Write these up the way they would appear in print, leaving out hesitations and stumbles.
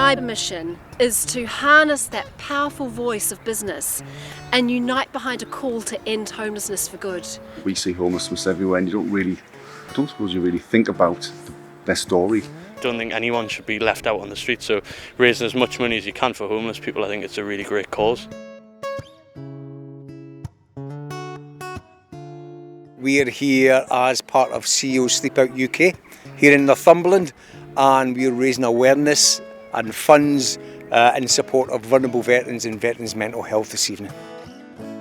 My mission is to harness that powerful voice of business and unite behind a call to end homelessness for good. We see homelessness everywhere, and I don't suppose you really think about their story. I don't think anyone should be left out on the street, so raising as much money as you can for homeless people, I think it's a really great cause. We are here as part of CEO Sleepout UK here in Northumberland, and we are raising awareness and funds in support of vulnerable veterans and veterans' mental health this evening.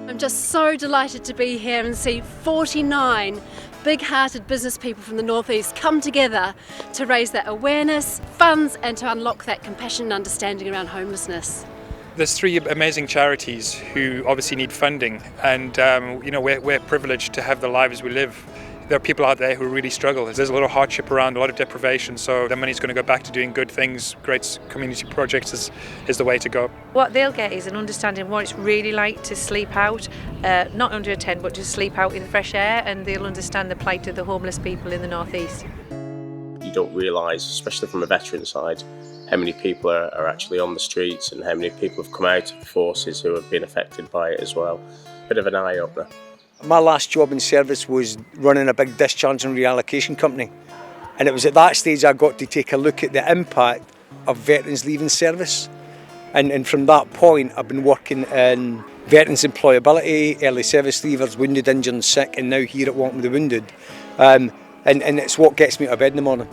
I'm just so delighted to be here and see 49 big-hearted business people from the North East come together to raise that awareness, funds, and to unlock that compassion and understanding around homelessness. There's 3 amazing charities who obviously need funding, and we're privileged to have the lives we live. There are people out there who really struggle. There's a lot of hardship around, a lot of deprivation, so the money's going to go back to doing good things. Great community projects is the way to go. What they'll get is an understanding of what it's really like to sleep out, not under a tent, but to sleep out in the fresh air, and they'll understand the plight of the homeless people in the North East. You don't realise, especially from a veteran side, how many people are actually on the streets and how many people have come out of the forces who have been affected by it as well. Bit of an eye-opener. My last job in service was running a big discharge and reallocation company, and it was at that stage I got to take a look at the impact of veterans leaving service, and from that point I've been working in veterans employability, early service leavers, wounded, injured and sick, and now here at Walking with the Wounded, and it's what gets me out of bed in the morning.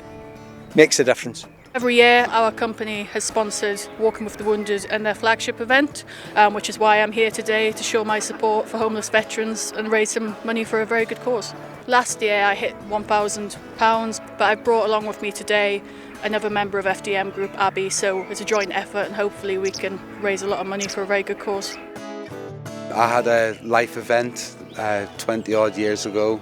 Makes a difference. Every year our company has sponsored Walking with the Wounded and their flagship event, which is why I'm here today to show my support for homeless veterans and raise some money for a very good cause. Last year I hit £1,000, but I've brought along with me today another member of FDM Group, Abby, so it's a joint effort and hopefully we can raise a lot of money for a very good cause. I had a life event 20 odd years ago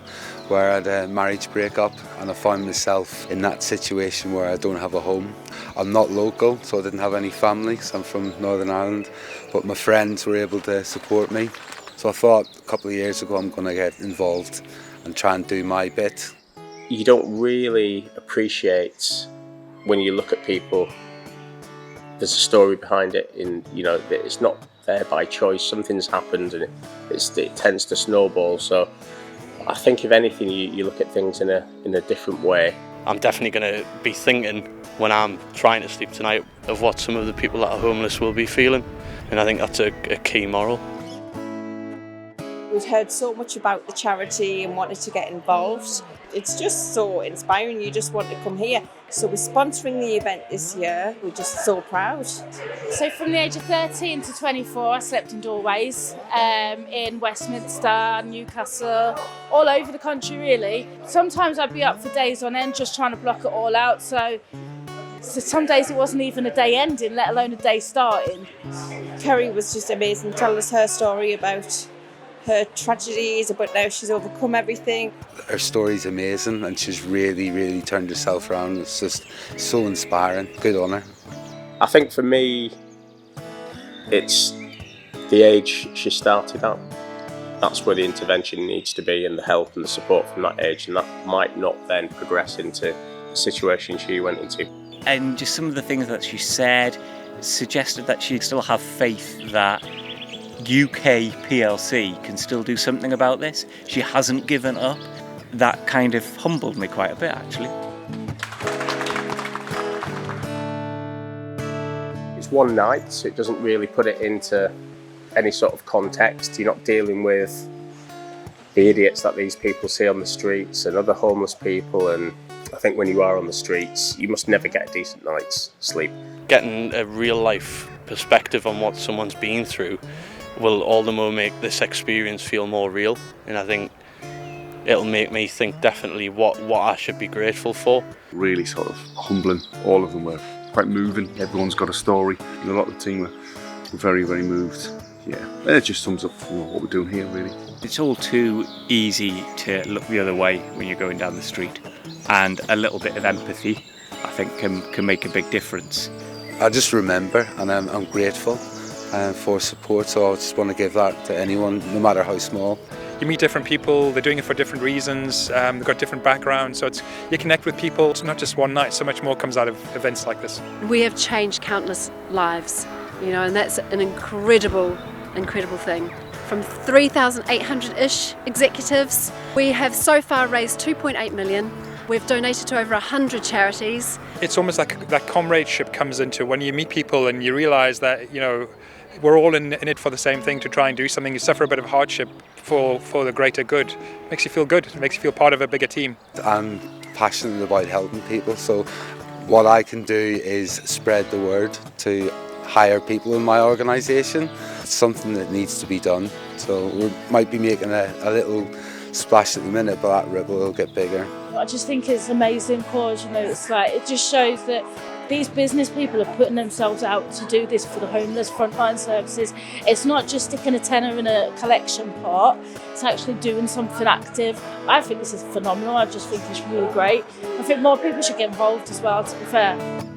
where I had a marriage breakup, and I found myself in that situation where I don't have a home. I'm not local, so I didn't have any family, so I'm from Northern Ireland, but my friends were able to support me. So I thought a couple of years ago I'm going to get involved and try and do my bit. You don't really appreciate when you look at people, there's a story behind it, it's not there by choice, something's happened and it tends to snowball. So I think if anything you look at things in a different way. I'm definitely going to be thinking when I'm trying to sleep tonight of what some of the people that are homeless will be feeling, and I think that's a key moral. We've heard so much about the charity and wanted to get involved. It's just so inspiring, you just want to come here. So we're sponsoring the event this year, we're just so proud. So from the age of 13 to 24 I slept in doorways in Westminster, Newcastle, all over the country really. Sometimes I'd be up for days on end just trying to block it all out, so some days it wasn't even a day ending, let alone a day starting. Kerry was just amazing, telling us her story about her tragedies, but now she's overcome everything. Her story's amazing, and she's really turned herself around. It's just so inspiring. Good on her. I think for me, it's the age she started at. That's where the intervention needs to be, and the help and the support from that age, and that might not then progress into the situation she went into. And just some of the things that she said suggested that she still have faith that UK PLC can still do something about this. She hasn't given up. That kind of humbled me quite a bit, actually. It's one night, so it doesn't really put it into any sort of context. You're not dealing with the idiots that these people see on the streets and other homeless people, and I think when you are on the streets, you must never get a decent night's sleep. Getting a real life perspective on what someone's been through will all the more make this experience feel more real, and I think it'll make me think definitely what I should be grateful for. Really sort of humbling, all of them were quite moving, everyone's got a story, and a lot of the team were very moved. Yeah, and it just sums up what we're doing here really. It's all too easy to look the other way when you're going down the street, and a little bit of empathy I think can make a big difference. I just remember, and I'm grateful for support, so I just want to give that to anyone, no matter how small. You meet different people, they're doing it for different reasons, they've got different backgrounds, so you connect with people. It's not just one night, so much more comes out of events like this. We have changed countless lives, and that's an incredible thing. From 3,800-ish executives, we have so far raised 2.8 million. We've donated to over 100 charities. It's almost like that comradeship comes into when you meet people and you realise that, we're all in it for the same thing, to try and do something. You suffer a bit of hardship for the greater good. It makes you feel good. It makes you feel part of a bigger team. I'm passionate about helping people, so what I can do is spread the word to hire people in my organisation. It's something that needs to be done. So we might be making a little splash at the minute, but that ripple will get bigger. I just think it's an amazing cause, it's like, it just shows that these business people are putting themselves out to do this for the homeless, frontline services. It's not just sticking a tenner in a collection pot, it's actually doing something active. I think this is phenomenal. I just think it's really great. I think more people should get involved as well, to be fair.